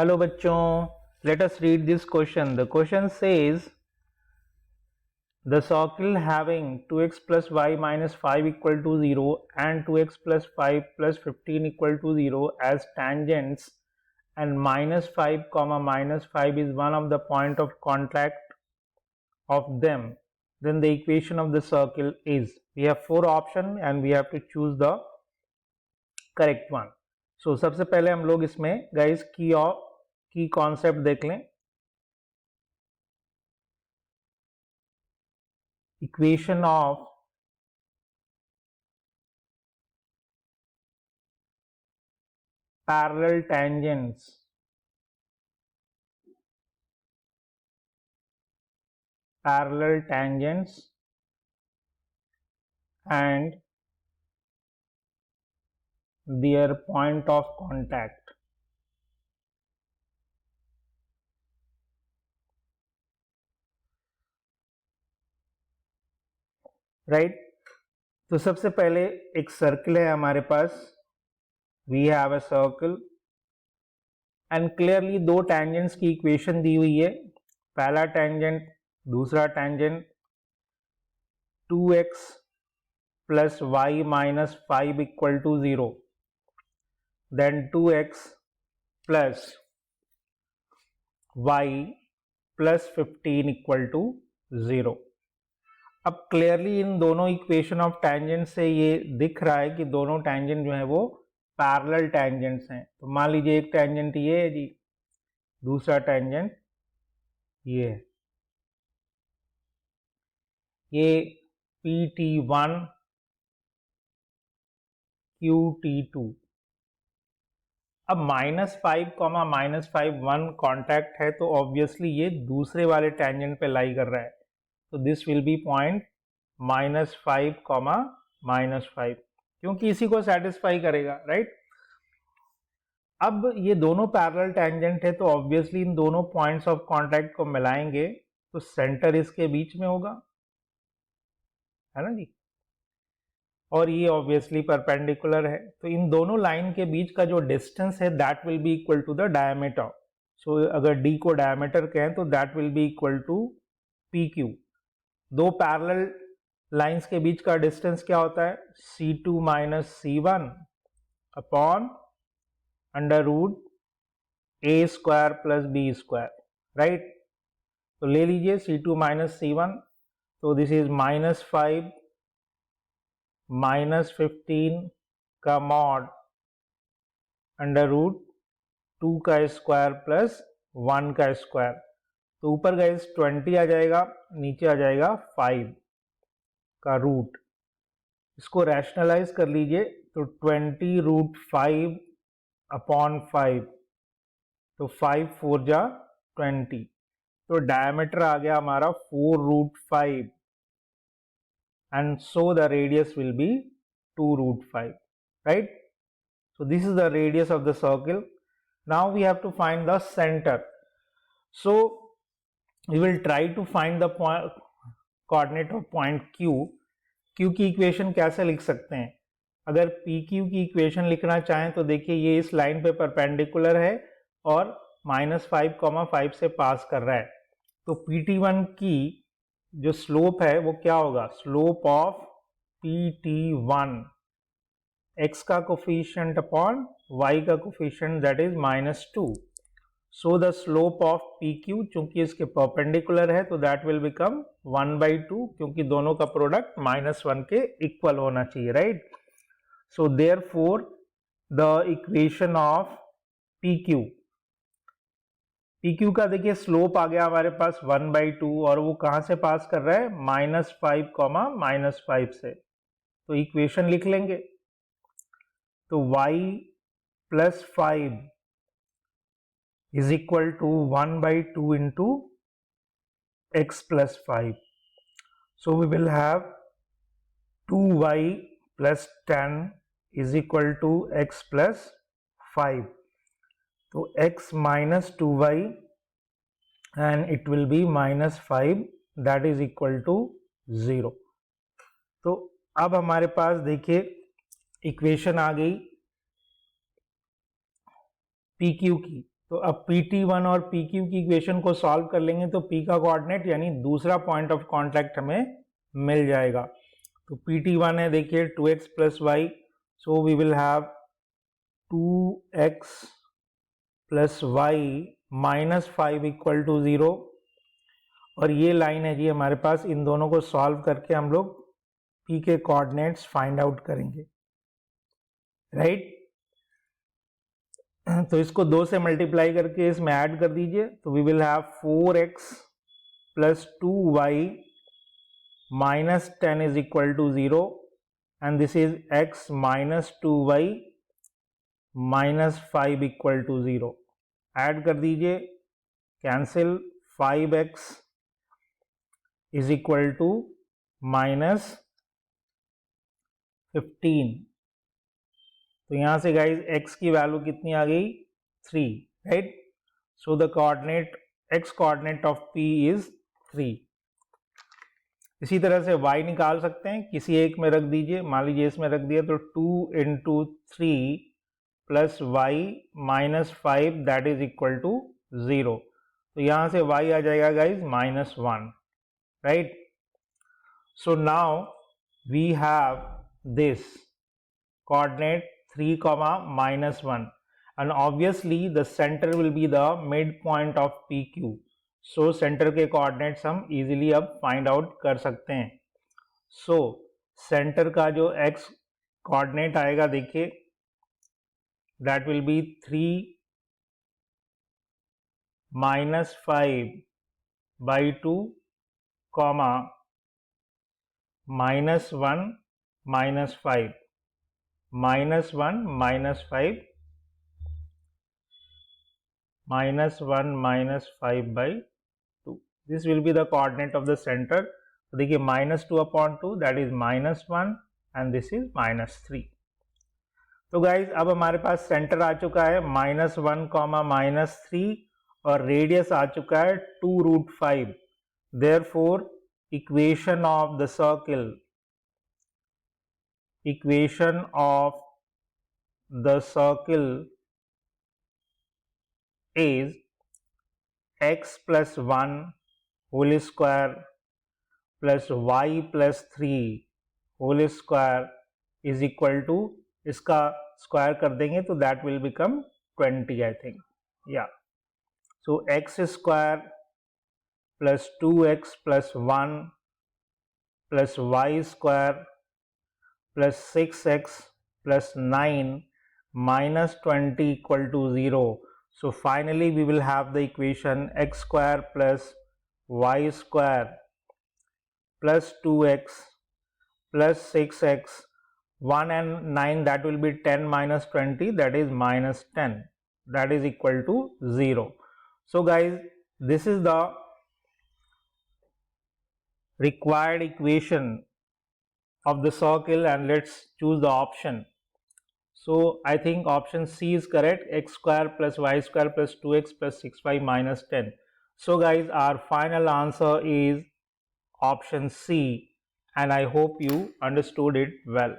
Hello bachchon, let us read this question. The question says the circle having 2x plus y minus 5 equal to 0 and 2x plus 5 plus 15 equal to 0 as tangents, and minus 5 comma minus 5 is one of the point of contact of them, then the equation of the circle is. We have four options and we have to choose the correct one. So सबसे पहले हम लोग इसमें guys की concept देख लें. Equation of parallel tangents and their point of contact. Right तो सबसे पहले एक सर्कल है हमारे पास. We have a circle and clearly दो टेंजेंट्स की इक्वेशन दी हुई है. पहला टेंजेंट, दूसरा tangent. 2x plus y minus 5 equal to 0, then 2x plus y plus 15 equal to 0. अब क्लियरली इन दोनों इक्वेशन ऑफ टेंजेंट से ये दिख रहा है कि दोनों टेंजेंट जो है वो पैरेलल टेंजेंट्स हैं. तो मान लीजिए एक टेंजेंट ये है जी, दूसरा टेंजेंट ये है. ये PT1 QT2. अब -5 कॉमा -5 1 कॉन्टैक्ट है तो ऑब्वियसली ये दूसरे वाले टेंजेंट पे लाई कर रहा है. तो this will be point -5 comma -5 क्योंकि इसी को सेटिस्फाई करेगा. राइट अब ये दोनों पैरेलल टेंजेंट है तो ऑब्वियसली इन दोनों पॉइंट्स ऑफ कांटेक्ट को मिलाएंगे तो सेंटर इसके बीच में होगा, है ना जी. और ये ऑब्वियसली परपेंडिकुलर है तो इन दोनों लाइन के बीच का जो डिस्टेंस है that will be equal to the diameter. So अगर d को डायमीटर कहें तो that will be equal to PQ. दो पैरेलल लाइंस के बीच का डिस्टेंस क्या होता है? C2 minus C1 upon under root A square plus B square. Right तो ले लीजिए C2 माइनस C1. तो दिस इज -5 -15 का मॉड अंडर रूट 2 का स्क्वायर प्लस 1 का स्क्वायर. तो ऊपर गाइस 20 आ जाएगा, नीचे आ जाएगा 5 का रूट. इसको रैशनलाइज कर लीजिए तो 20 रूट 5 अपॉन 5 तो 5 4 जा 20. तो डायमीटर आ गया हमारा 4 root 5 and so the radius will be 2 root 5. Right, so this is the radius of the circle. Now we have to find the center. So we will try to find the coordinate of point Q. Q की equation कैसे लिख सकते हैं? अगर PQ की equation लिखना चाहें तो देखिए ये इस लाइन पे परपेंडिकुलर है और -5, 5 से पास कर रहा है. तो PT1 की जो स्लोप है वो क्या होगा? स्लोप ऑफ PT1 x का कोफिशिएंट अपॉन y का coefficient that is -2. So the slope of PQ चूंकि इसके परपेंडिकुलर है तो दैट विल बिकम 1/2 क्योंकि दोनों का प्रोडक्ट -1 के इक्वल होना चाहिए. Right so therefore the equation of PQ का देखिए स्लोप आ गया हमारे पास 1/2 और वो कहां से पास कर रहा है? -5, -5 से. तो इक्वेशन लिख लेंगे तो y plus 5 is equal to 1/2 into x plus 5. So we will have 2y plus 10 is equal to x plus 5. तो x minus 2y and it will be -5 that is equal to 0. तो अब हमारे पास देखिए equation आ गई PQ की. तो अब PT1 और PQ की इक्वेशन को सॉल्व कर लेंगे तो P का कोऑर्डिनेट यानी दूसरा पॉइंट ऑफ कांटेक्ट हमें मिल जाएगा। तो PT1 है देखिए 2x plus y, so we will have 2x plus y minus 5 equal to 0, और ये लाइन है जी हमारे पास। इन दोनों को सॉल्व करके हम लोग P के कोऑर्डिनेट्स फाइंड आउट करेंगे, राइट। तो इसको 2 से मल्टीप्लाई करके इसमें ऐड कर दीजिए, तो we will have 4x plus 2y minus 10 is equal to 0, and this is x minus 2y minus 5 equal to 0। Add कर दीजिए, cancel, 5x is equal to minus 15। तो यहां से गाइज x की वैल्यू कितनी आ गई, 3, right. So the coordinate x coordinate of P is 3। इसी तरह से y निकाल सकते हैं, किसी एक में रख दीजिए, मान लीजिए इसमें रख दिया, तो 2 into 3 plus y minus 5 that is equal to 0। तो यहां से y आ जाएगा guys -1, right. So now we have this coordinate 3 comma -1, and obviously the center will be the midpoint of PQ, so center के coordinates हम easily अब find out कर सकते हैं। so center का जो x coordinate आएगा देखिए, that will be 3 minus 5 by 2 comma -1 minus 5 -1 minus 5 -1 minus 5 by 2. This will be the coordinate of the center. तो देखिए -2 upon 2 that is -1 and this is -3. तो गाइज अब हमारे पास सेंटर आ चुका है -1 कॉमा -3 और रेडियस आ चुका है 2√5। Therefore equation of the circle, equation of the circle is x plus 1 whole square plus y plus 3 whole square is equal to, इसका square कर देंगे तो that will become 20 I think, yeah. So x square plus 2x plus 1 plus y square plus 6x plus 9 minus 20 equal to 0. So finally we will have the equation x square plus y square plus 2x plus 6x, 1 and 9 that will be 10 minus 20 that is minus 10, that is equal to 0. So guys, this is the required equation of the circle and let's choose the option. So I think option C is correct, x square plus y square plus 2x plus 6y minus 10. So guys, our final answer is option C, and I hope you understood it well.